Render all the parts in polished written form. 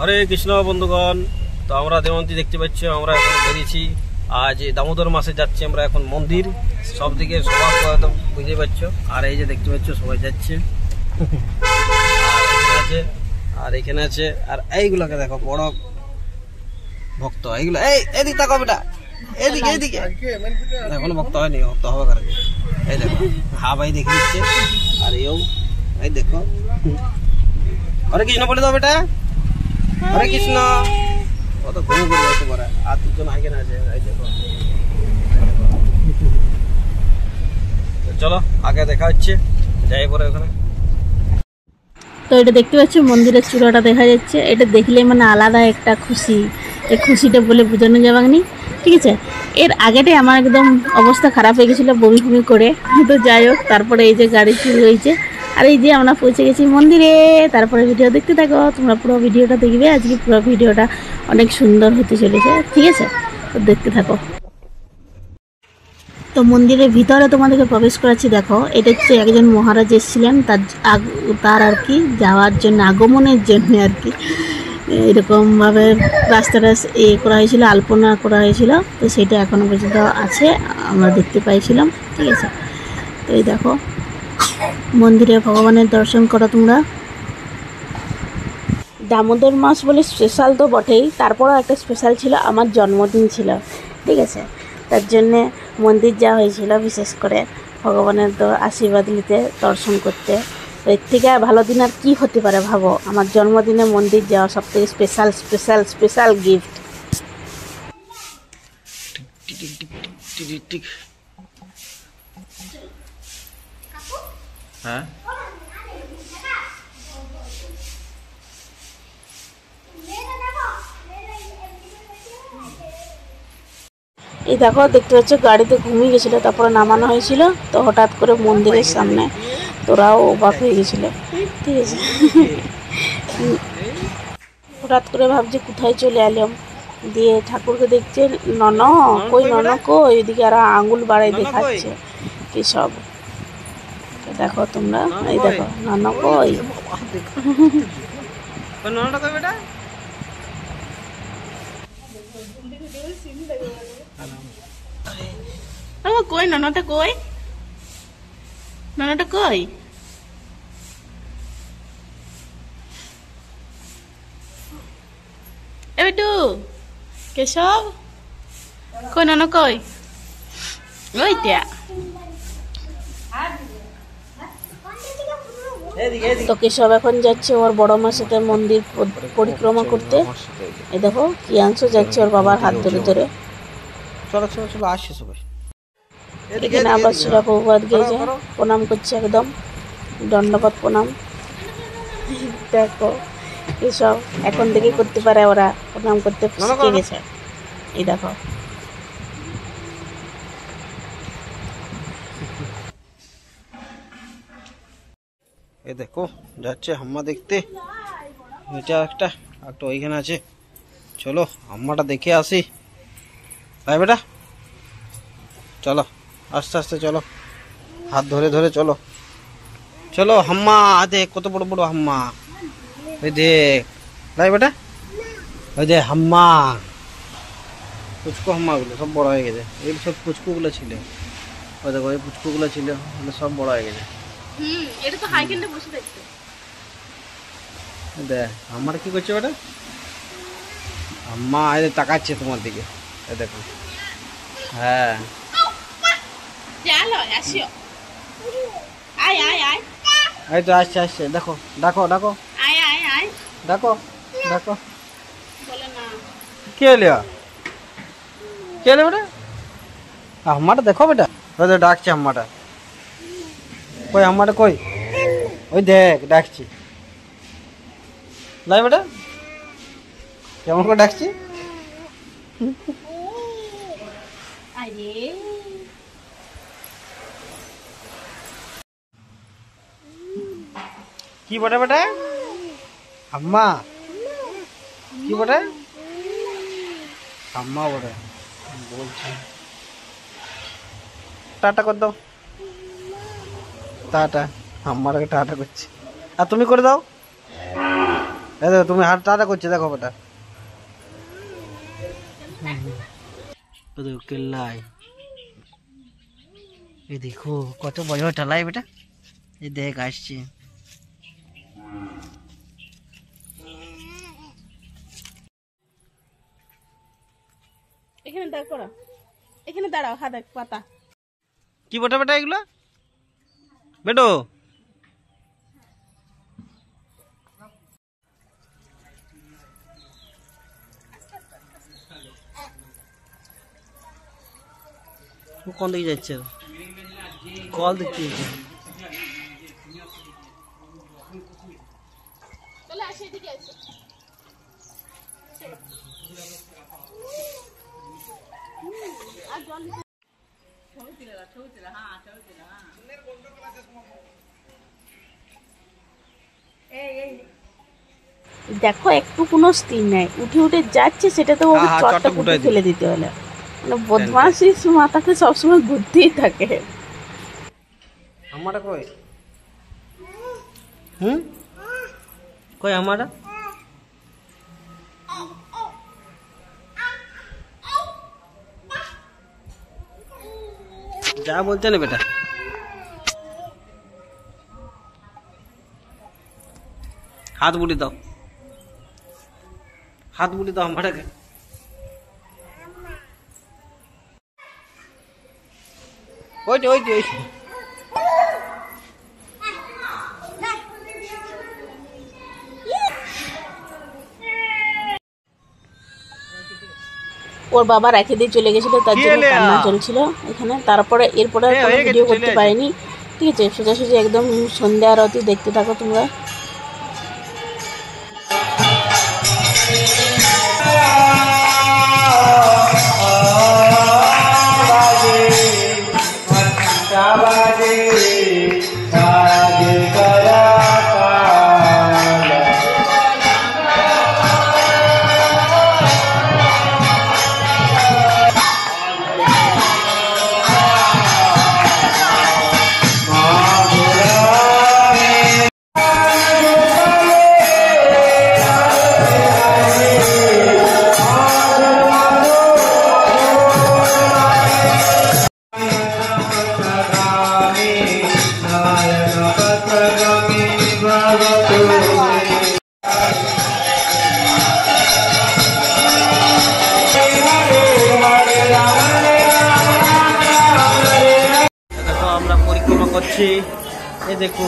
হরে কৃষ্ণ বন্ধুগণ, তো আমরা যেমনটি দেখতে পাচ্ছি আমরা এখন বেরিয়েছি। আজ দামোদর মাসে যাচ্ছি আমরা এখন মন্দির। সব দিকে সবার একদম বুঝতে পারছো। আর এই যে দেখতে পাচ্ছ সবাই যাচ্ছে। আর এখানে আছে আর এইগুলোকে দেখো বড় ভক্ত। এইগুলো এদিকে তাকাও বেটা, এদিকে এদিকে এখনো ভক্ত হয়নি, ভক্ত হবে কারণ এই দেখো হা ভাই দেখে দিচ্ছে। আর এও এই দেখো হরে কৃষ্ণ বলে দাও বেটা, হরে কৃষ্ণ। কত ঘুম ঘুরে হতে পারে। আর দুজন আগে না আছে, এই দেখো। চলো আগে দেখা হচ্ছে, যাই পরে ওখানে। তো এটা দেখতে পাচ্ছ মন্দিরের চূড়াটা দেখা যাচ্ছে। এটা দেখলে মানে আলাদা একটা খুশি, এই খুশিটা বলে বোঝানো যাবে না, ঠিক আছে। এর আগেটাই আমার একদম অবস্থা খারাপ হয়ে গেছিলো বমি ফমি করে। তো যাই হোক, তারপরে এই যে গাড়ি শুরু হয়েছে আর এই যে আমরা পৌঁছে গেছি মন্দিরে। তারপরে ভিডিও দেখতে থাকো, তোমরা পুরো ভিডিওটা দেখবে। আজকে পুরো ভিডিওটা অনেক সুন্দর হতে চলেছে, ঠিক আছে, তো দেখতে থাকো। তো মন্দিরের ভিতরে তোমাদেরকে প্রবেশ করাচ্ছি। দেখো এটা হচ্ছে একজন মহারাজ এসেছিলেন তার আর কি যাওয়ার জন্য, আগমনের জন্য আর কি এরকমভাবে রাস্তাটা করা হয়েছিল, আলপনা করা হয়েছিল। তো সেটা এখনো পর্যন্ত আছে, আমরা দেখতে পাইছিলাম, ঠিক আছে। তো এই দেখো মন্দিরে ভগবানের দর্শন করো তোমরা। দামোদর মাস বলে স্পেশাল তো বটেই, তারপরও একটা স্পেশাল ছিল আমার জন্মদিন ছিল, ঠিক আছে। তার জন্যে মন্দির যাওয়া হয়েছিল, বিশেষ করে ভগবানের আশীর্বাদ নিতে, দর্শন করতে। এর থেকে ভালো দিন আর কী হতে পারে ভাবো। আমার জন্মদিনে মন্দির যাওয়া সব থেকে স্পেশাল স্পেশাল স্পেশাল গিফট। হ্যাঁ এই দেখো দেখতে পাচ্ছ গাড়িতে ঘুমিয়ে গেছিলো, তারপরে নামানো হয়েছিল। তো হঠাৎ করে মন্দিরের সামনে তোরাও অবাক হয়ে গেছিলো, ঠিক আছে। হঠাৎ করে ভাবছি কোথায় চলে এলাম, দিয়ে ঠাকুরকে দেখছে নন কই, নন কই, ওইদিকে আর আঙুল বাড়াই দেখাচ্ছে কি সব। দেখো তোমরা, এই দেখো নন কই, কই ননটা কই, ননটা কই। এটু কেশব কই, নন কই, ওইটা। তো কেশব এখন যাচ্ছে ওর বড় মার সাথে মন্দির পরিক্রমা করতে। এই দেখো কিয়াংশু যাচ্ছে ওর বাবার হাত ধরে ধরে। চলো চলো চলো আসছে সবাই। এখানে আবার শিলা প্রভুপাদ গিয়েছে, প্রণাম করছে একদম দণ্ডবত প্রণাম। দেখো এসব এখন থেকে করতে পারে, ওরা প্রণাম করতে শিখে গেছে। এই দেখো এ দেখো যাচ্ছে হাম্মা দেখতে। এটা একটা ওইখানে আছে, চলো হাম্মাটা দেখে আসি। তাই বেটা চলো আস্তে আস্তে চলো, হাত ধরে ধরে চলো চলো। হাম্মা দেখ কত বড় বড় হাম্মা, ওই দেখ। তাই বেটা ওই যে হাম্মা, পুচকু হাম্মা গুলো সব বড় হয়ে গেছে। এই সব পুচকু গুলো ছিল, ওই দেখো এই পুচকু গুলো ছিল, সব বড় হয়ে গেছে। এটা তো হাইকেলে বসে দেখতে। দেখ হাম্মাটা কি করছে বেটা, হাম্মা এই তাকাচ্ছে তোমার দিকে, এই দেখো। হ্যাঁ চলো আসো, আয় আয় আয়, এই তো আসছে আসছে, দেখো ডাকো ডাকো, আয় আয় আয়, ডাকো ডাকো। বলে না কে এলো, কে এলো বেটা? হাম্মাটা দেখো বেটা, ওই তো ডাকছে হাম্মাটা। কই হাম্মাটা কই, ওই দেখ ডাকছি। লাই বেটা কেমন করে ডাকছি। আরে কি বটে বেটা, হাম্মা কি বটে, হাম্মা বটে বলছি। টাটা করে দাও, টাটা। হাম্মাটাকে টাটা করছি, আর তুমি করে দাও। এই দেখো তুমি হাত টাটা করছে, দেখো বেটা। দেখো কেল্লাই, এই দেখো কত বড় ঠালাই বেটা, এই দেখ আসছে। এখানে দাঁড় করা, এখানে দাঁড়াও, হাত এক পাতা। কি বটা বেটা এগুলো বেটো? কোন দিকে যাচ্ছে? কল দেখতে যাচ্ছে। দেখো একটু কোনো স্থির নাই, উঠে উঠে যাচ্ছে, সেটা তো ওকে চটটা ফুটে ফেলে দিতে হলে। মানে বদমাশি মাথাতে সবসময় ঘুরতেই থাকে। আমারা কই? কই আমারা? যা বলতে না বেটা। হাত বুড়ি দাও, হাত বুড়ি দাও আমাটাকে। ওইটি ওইটি ওইটি। ওর বাবা রেখে দিয়ে চলে গেছিল, তার জন্য কান্না চলছিল এখানে। তারপরে এরপরে কোনো ভিডিও করতে পারিনি, ঠিক আছে। সোজাসুজি একদম সন্ধ্যা আরতি দেখতে থাকো তোমরা। আমরা পরিক্রমা করছি, এই দেখো।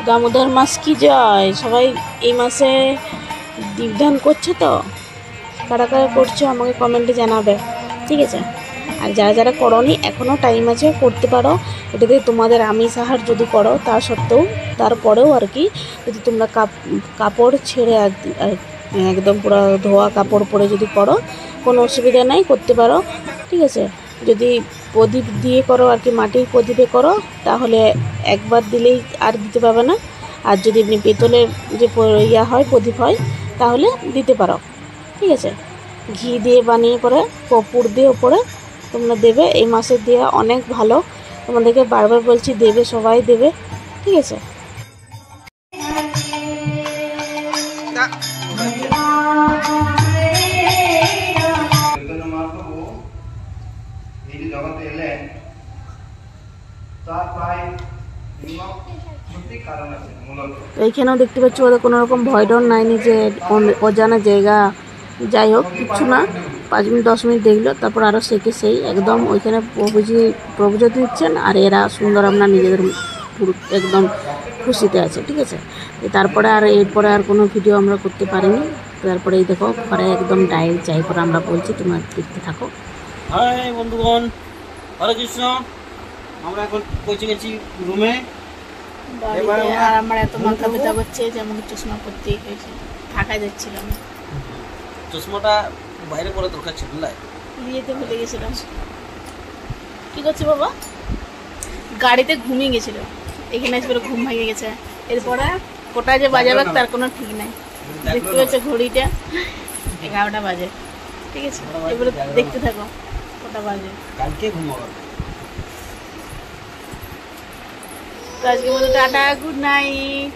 দামোদর মাস কি যায়, সবাই এই মাসে দীপদান করছো তো? কারা কারা করছো আমাকে কমেন্টে জানাবে, ঠিক আছে। আর যারা যারা করোনি এখনও টাইম আছে, করতে পারো। এটাতে তোমাদের আমিষ আহার যদি করো তা সত্ত্বেও, তারপরেও আর কি, যদি তোমরা কাপড় ছেড়ে একদম পুরো ধোয়া কাপড় পরে যদি করো, কোনো অসুবিধা নাই, করতে পারো, ঠিক আছে। যদি প্রদীপ দিয়ে করো আর কি, মাটির প্রদীপে করো, তাহলে একবার দিলেই আর দিতে পারবে না। আর যদি এমনি পেতলের যে ইয়া হয়, প্রদীপ হয়, তাহলে দিতে পারো, ঠিক আছে। ঘি দিয়ে বানিয়ে পরে কর্পূর দিয়ে ওপরে তোমরা দেবে। এই মাসে দেওয়া অনেক ভালো, তোমাদেরকে বারবার বলছি দেবে, সবাই দেবে, ঠিক আছে। জগতে এলেন তার প্রায় সত্যি কারণ আছে মূলত। এইখানেও দেখতে পাচ্ছি ওদের কোনো রকম ভয় ডর নাই, যে অজানা জায়গা। যাই হোক, কিচ্ছু না, 5 মিনিট 10 মিনিট দেখলো, তারপর আরও সেই একদম ওইখানে প্রভুজি দিচ্ছেন, আর এরা সুন্দর আমরা নিজেদের একদম খুশিতে আছে। ঠিক আছে, তারপরে আর এরপরে আর কোনো ভিডিও আমরা করতে পারিনি। তারপরে এই দেখো ঘরে একদম ডাইরেক্ট যাই করে আমরা বলছি, তোমরা দেখতে থাকো। হাই বন্ধুগণ, হরে কৃষ্ণ। আমরা এখন পৌঁছে গেছি রুমে। আর আমার এত মাথা ব্যথা করছে যে আমাকে চশমা পরতেই হয়েছে, থাকা যাচ্ছিল না। চশমাটা বাইরে পরে দরকার ছিল না, বিয়েতে ভুলে গেছিলাম। কি করছি বাবা? গাড়িতে ঘুমিয়ে গেছিল, এখানে এসে ঘুম ভেঙে গেছে। এরপরে কোটা যে বাজাবে তার কোনো ঠিক নাই। দেখতে পাচ্ছে ঘড়িটা 11টা বাজে। ঠিক আছে, এবারে দেখতে থাকো কোটা বাজে। কালকে ঘুমাবো। তো আজকে মতো টাটা, গুড নাইট।